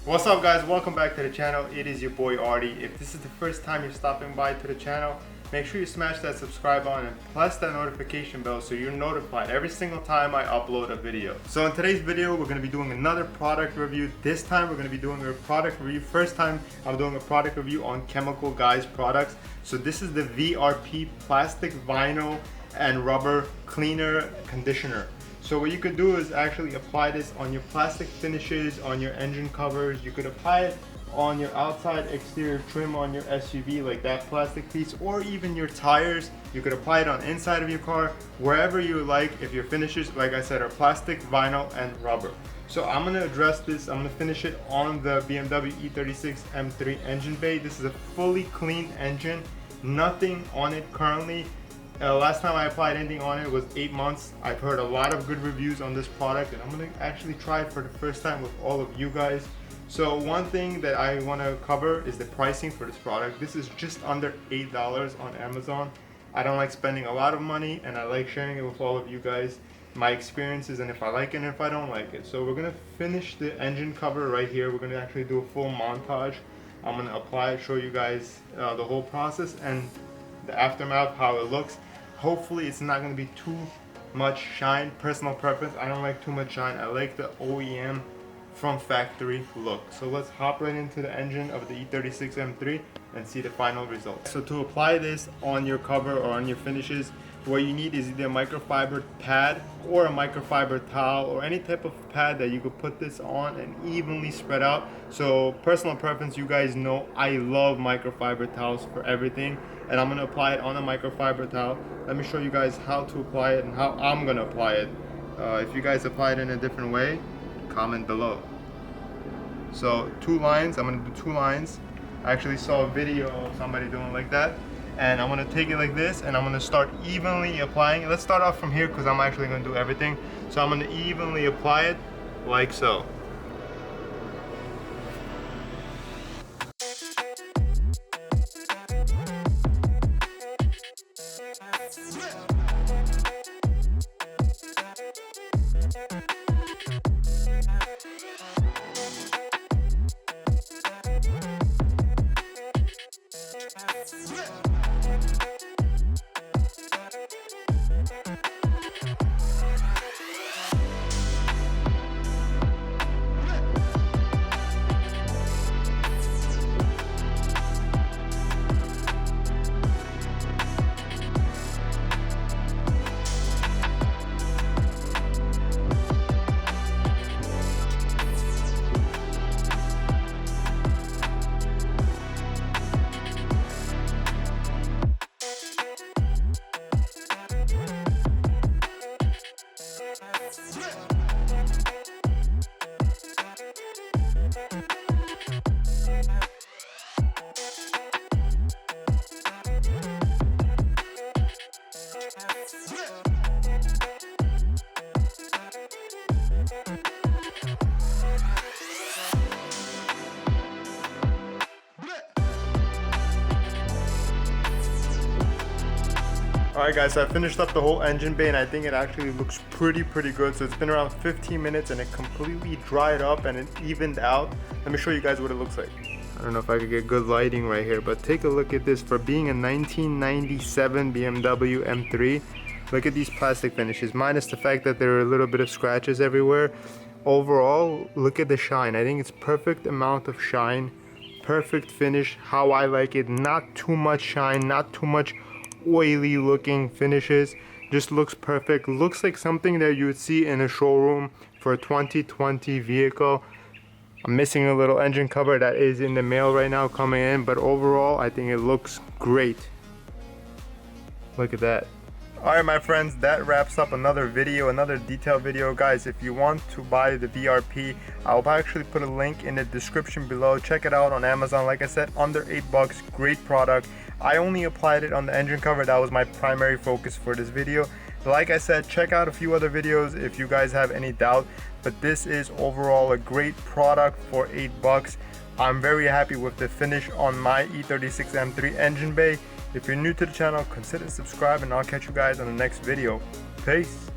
What's up guys, welcome back to the channel. It is your boy Artie. If this is the first time you're stopping by to the channel, make sure you smash that subscribe button and press that notification bell so you're notified every single time I upload a video. So in today's video, we're going to be doing another product review. This time we're going to be doing a product review. First time I'm doing a product review on Chemical Guys products. So this is the VRP Plastic Vinyl and Rubber Cleaner Conditioner. So what you could do is actually apply this on your plastic finishes, on your engine covers. You could apply it on your outside exterior trim on your SUV, like that plastic piece, or even your tires. You could apply it on inside of your car, wherever you like, if your finishes, like I said, are plastic, vinyl, and rubber. So I'm going to address this. I'm going to finish it on the BMW E36 M3 engine bay. This is a fully clean engine, nothing on it currently. Last time I applied anything on it was 8 months. I've heard a lot of good reviews on this product, and I'm going to actually try it for the first time with all of you guys. So one thing that I want to cover is the pricing for this product. This is just under $8 on Amazon. I don't like spending a lot of money, and I like sharing it with all of you guys, my experiences, and if I like it and if I don't like it. So we're going to finish the engine cover right here. We're going to actually do a full montage. I'm going to apply it, show you guys the whole process and the aftermath, how it looks. Hopefully it's not going to be too much shine. Personal preference, I don't like too much shine. I like the OEM from factory look. So let's hop right into the engine of the E36 M3 and see the final result. So to apply this on your cover or on your finishes, what you need is either a microfiber pad or a microfiber towel or any type of pad that you could put this on and evenly spread out. So personal preference, you guys know I love microfiber towels for everything, and I'm going to apply it on a microfiber towel. Let me show you guys how to apply it and how I'm going to apply it. If you guys apply it in a different way, comment below. So 2 lines, I'm going to do 2 lines. I actually saw a video of somebody doing like that, and I'm going to take it like this and I'm going to start evenly applying it. Let's start off from here because I'm actually going to do everything. So I'm going to evenly apply it like so. Alright guys, so I finished up the whole engine bay and I think it actually looks pretty good. So it's been around 15 minutes and it completely dried up and it evened out. Let me show you guys what it looks like. I don't know if I could get good lighting right here, but take a look at this. For being a 1997 BMW M3, look at these plastic finishes, minus the fact that there are a little bit of scratches everywhere. Overall, look at the shine. I think it's perfect amount of shine, perfect finish, how I like it. Not too much shine, not too much oily looking finishes. Just looks perfect. Looks like something that you would see in a showroom for a 2020 vehicle. I'm missing a little engine cover that is in the mail right now coming in, but overall I think it looks great. Look at that. Alright my friends, that wraps up another video, another detailed video. Guys, if you want to buy the VRP, I'll actually put a link in the description below. Check it out on Amazon. Like I said, under $8, great product. I only applied it on the engine cover. That was my primary focus for this video. Like I said, check out a few other videos if you guys have any doubt, but this is overall a great product for $8. I'm very happy with the finish on my E36 M3 engine bay. If you're new to the channel, consider subscribing and I'll catch you guys on the next video. Peace.